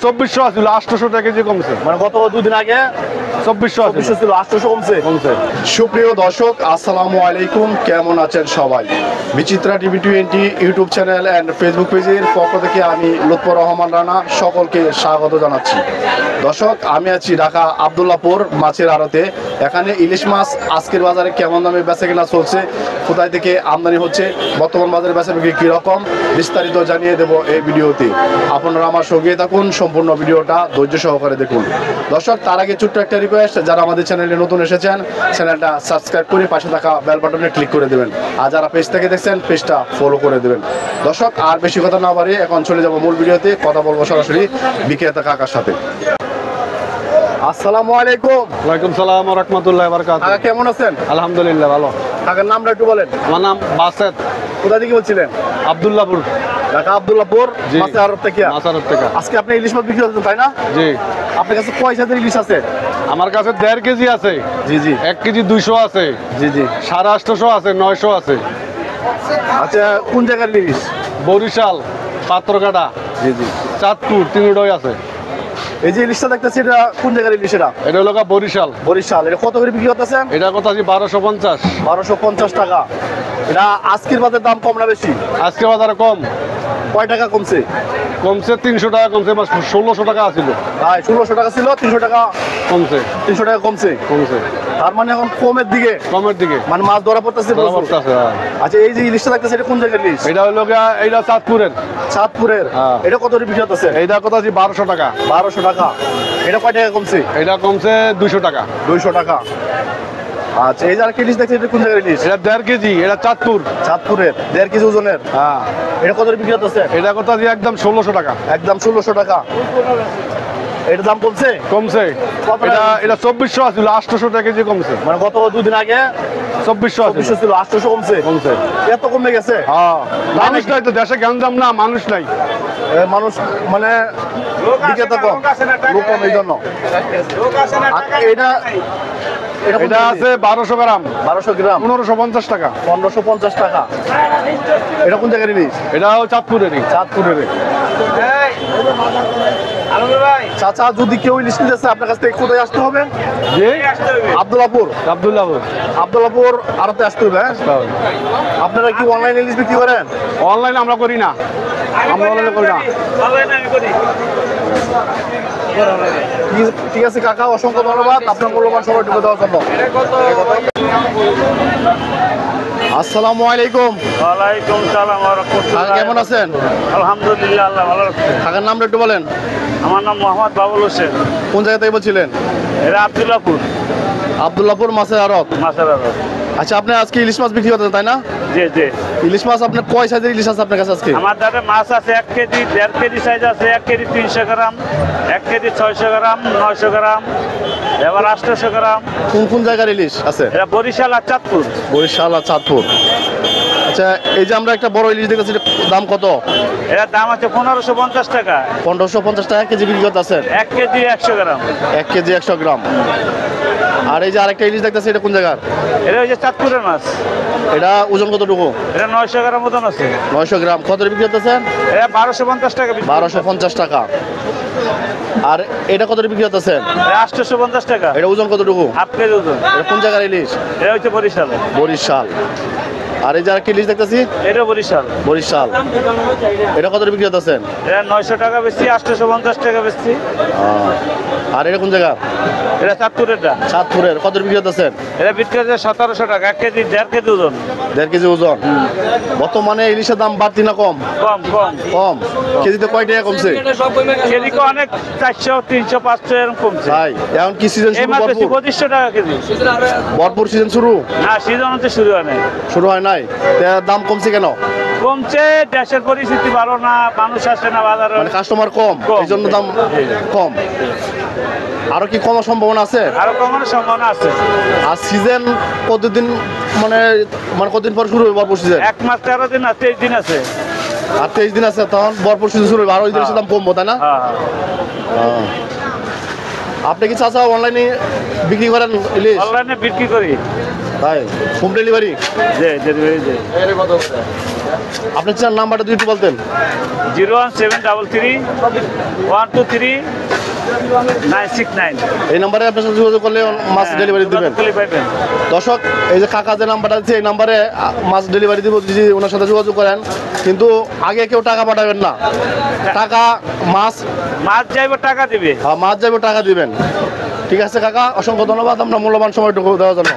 2400 আছিল 800 টাকা কেজি কমছে, মানে গত দুদিন আগে 2400 ছিল 800 কমছে। সুপ্রিয় দর্শক, আসসালামু আলাইকুম। কেমন আছেন সবাই? Bichitra TV 20 YouTube channel and Facebook পেজের পক্ষ থেকে আমি লুৎফর রহমান রানা সকলকে স্বাগত জানাচ্ছি। দর্শক, আমি আছি ঢাকা আব্দুল্লাহপুর মাছের আড়তে। এখানে ইলিশ মাছ আজকের বাজারে কেমন দামে বেচা কেনা চলছে, কোথায় থেকে আমদানি হচ্ছে, বর্তমান বাজারে বেচা বিক্রি কীরকম, বিস্তারিত জানিয়ে দেব এই ভিডিওতে। আপনারা আমার সঙ্গে থাকুন, সম্পূর্ণ ভিডিওটা ধৈর্য সহকারে দেখুন। দর্শক, তার আগে ছোট্ট একটা রিকোয়েস্ট, যারা আমাদের চ্যানেলে নতুন এসেছেন চ্যানেলটা সাবস্ক্রাইব করে পাশে থাকা বেল বাটনে ক্লিক করে দেবেন, আর যারা পেজ থেকে দেখছেন পেজটা ফলো করে দেবেন। দর্শক, আর বেশি কথা না বাড়িয়ে এখন চলে যাব মূল ভিডিওতে। কথা বলবো সরাসরি বিক্রেতা কাকার সাথে। আসসালামু আলাইকুম। ওয়ালাইকুম সালাম ওয়া রাহমাতুল্লাহি ওয়া বারাকাতুহু। কাকা কেমন আছেন? আলহামদুলিল্লাহ ভালো। কাকার নামটা একটু বলেন। আমার নাম বাসেত, কোথা থেকে বলছিলেন? আব্দুল্লাহপুর। ঢাকা আব্দুল্লাহপুর জি। মাছের আড়ত থেকে। মাছের আড়ত থেকে। আজকে আপনি ইলিশ মাছ বিক্রি করছেন, তাই না? জি। আপনার কাছে কয় জাতের ইলিশ আছে? আমার কাছে 1.5 কেজি আছে। জি জি 1 কেজি 200 আছে। জি জি 850 আছে, 900 আছে। আচ্ছা, কোন জায়গার ইলিশ? বরিশাল, পাত্রঘাটা, জি জি চাঁদপুর, তিনটাই আছে। এই যে ইলিশটা দেখতেছি, এটা কোন জায়গার ইলিশ? এটা এটা হলো বরিশাল। বরিশাল। এটা কত করে বিক্রি করতেছেন? এটা কথা আছে 1250। 1250 টাকা। এটা আজকের বাজার দাম কম না বেশি? আজকে বাজারে কম। কয় টাকা কমছে? কমছে 300 টাকা কমছে, 1600 টাকা আছিল। ভাই 1600 টাকা ছিল, 300 টাকা কমছে। 300 টাকা কমছে। কমছে তার মানে এখন কমের দিকে, কমের দিকে মানে মাছ ধরা পড়তেছে। ধরা পড়তেছে, হ্যাঁ। আচ্ছা, এই যে ইলিশটা দেখতেছে, এটা কোন জায়গার ইলিশ? এটা হলো এইটা চাঁদপুরের। চাঁদপুরের। হ্যাঁ। এটা কত করে বিক্রি করতেছে? এইটা কথা আছে 1200 টাকা। 1200 টাকা। এটা কয় টাকা কমছে? এটা কমছে 200 টাকা। 200 টাকা। আচ্ছা, এই যে আরেকটা ইলিশ দেখছি, এটা কোন জায়গার ইলিশ? এটা 1.5 কেজি, এটা চাঁদপুর। চাঁদপুরের 1.5 কেজি ওজনের। হ্যাঁ। এটা কত করে বিক্রি করতেছে? এটা কথা আছে একদম 1600 টাকা। একদম 1600 টাকা। এটার দাম কমছে? কমছে। কত এটা টাকা? এটা 2400 আছিল, 800 টাকা কেজি কমছে। মানে গত দুদিন আগে 2400 আছে। 2400 ছিল, 800 কমছে। কমছে। এত কমে গেছে? হ্যাঁ, মানুষ নাই তো দেশে, গ্যাঞ্জাম না, মানুষ নাই। মানুষ মানে বিক্রেতা কম, লোক কম, এই জন্য। আর এটা এটা এটা আছে 1200 গ্রাম, 1200 গ্রাম, 1550 টাকা। 1550 টাকা। এটা কোন জায়গার ইলিশ? এটাও চাঁদপুরেরই। চাঁদপুরের। চাচা, যদি কেউ ইলিশ নিতে চায় আপনার কাছ থেকে কোথায় আসতে হবে? জি, আব্দুল্লাহপুর। আব্দুল্লাহপুর। আব্দুল্লাহপুর আড়তে আসতে হবে, হ্যাঁ? আপনারা কি অনলাইনে ইলিশ বিক্রি করেন? অনলাইনে আমরা করি না, আমরা অনলাইনে করি না। ঠিক আছে কাকা, অসংখ্য ধন্যবাদ আপনার মূল্যবান সময় ঢুকে দেওয়ার জন্য। আসসালামু আলাইকুম। ওয়ালাইকুম সালাম ওয়া রাহমাতুল্লাহ। কাকা কেমন আছেন? আলহামদুলিল্লাহ, আল্লাহ ভালো রাখছে। কাকার নামটা একটু বলেন। আমার নাম মোহাম্মদ বাবুল হোসেন। কোন জায়গা থেকে বলছিলেন? এটা আব্দুল্লাহপুর আব্দুল্লাহপুর মাছের আড়ত। মাছের আড়ত। আচ্ছা, আপনি আজকে ইলিশ মাছ বিক্রি করতেন, তাই না? জি জি। ইলিশ মাছ আপনার কয় সাইজের ইলিশ আছে আপনার কাছে আজকে? আমার দাদা মাছ আছে 1 কেজি, 1.5 কেজি সাইজ আছে, 1 কেজি 300 গ্রাম, 1 কেজি 600 গ্রাম, 900 গ্রাম, এবার 800 গ্রাম। কোন কোন জায়গার ইলিশ আছে? এটা বরিশাল আর চাঁদপুর। বরিশাল আর চাঁদপুর। আচ্ছা, এই যে আমরা একটা বড় ইলিশ দেখেছি, এটার দাম কত? এটার দাম আছে 1550 টাকা। 1550 টাকা কেজি বিক্রি করতেছেন? 1 কেজি 100 গ্রাম। 1 কেজি 100 গ্রাম। আর এই যে আরেকটা ইলিশ দেখতেছি, এটা কোন জায়গার? এটা ওই যে চাঁদপুরের মাছ। এটা ওজন কতটুকু? এটা 900 গ্রাম ওজন আছে। 900 গ্রাম। কত বিক্রি করতেছেন? এটা 1250 টাকা বিক্রি। 1250 টাকা। আর এটা কত বিক্রি করতেছেন? এটা 850 টাকা। এটা ওজন কতটুকু? 1 কেজি ওজন। এটা কোন জায়গার ইলিশ? এটা হচ্ছে বরিশাল। বরিশাল। আর এই যে আরেকটা ইলিশ দেখতেছি, এটা বরিশাল। বরিশাল। এটা কত বিক্রি করতেছেন? এটা 900 টাকা বেশি, 850 টাকা বেশি। আর এটা কোন জায়গা? এটা চাঁদপুরেরটা। চাঁদপুরের। কত বিক্রি করতেছেন? এটা বিক্রি হচ্ছে 1700 টাকা, 1 কেজি 1.5 কেজি ওজন। 1.5 কেজি ওজন। বর্তমানে ইলিশের দাম বাড়তি না কম? কম কম। কম। কেজিতে কয় টাকা কমছে? কেজি অনেক 400, 300, 500 এরকম কমছে। ভাই, এখন কি সিজন এই শুরু? মাছ বেশি ভরপুর 2500 টাকা কেজি। ভরপুর সিজন শুরু? না, সিজন হতে শুরু হয় নাই। শুরু হয় নাই? দাম কমছে কেন? কমছে, দেশের পরিস্থিতি ভালো না, মানুষ আসে না বাজারে। মানে কাস্টমার কম, কম। এই জন্য দাম কম। আরো কি কমার সম্ভাবনা আছে? আরো কমানোর সম্ভাবনা আছে। আর সিজন কতদিন, মানে মানে কতদিন পর শুরু হবে ভরপুর সিজন? 1 মাস 13 দিন আছে, 23 দিন আছে। আর 23 দিন আছে, তখন ভরপুর সিজন শুরু হবে, আরো ওই জিনিসের দাম কমবো, তাই না? হ্যাঁ। আপনি কি চাচা অনলাইনে বিক্রি করেন ইলিশ? অনলাইনে বিক্রি করি। তাই হোম ডেলিভারি? যে ডেলিভারি যে আপনার চার নাম্বারটা যদি একটু বলতেন। 01733 123 969। এই নাম্বারে আপনার সাথে যোগাযোগ করলে মাছ ডেলিভারি দিবেন। পাইবেন। দর্শক, এই যে কাকা যে নাম্বারটা দিচ্ছে এই নাম্বারে মাছ ডেলিভারি দিব, যদি ওনার সাথে যোগাযোগ করেন। কিন্তু আগে কেউ টাকা পাঠাবেন না, টাকা মাছ যাইব টাকা দিবে। মাছ যাবে টাকা দিবেন। ঠিক আছে কাকা, অসংখ্য ধন্যবাদ আপনার মূল্যবান সময়টুকু দেওয়ার জন্য।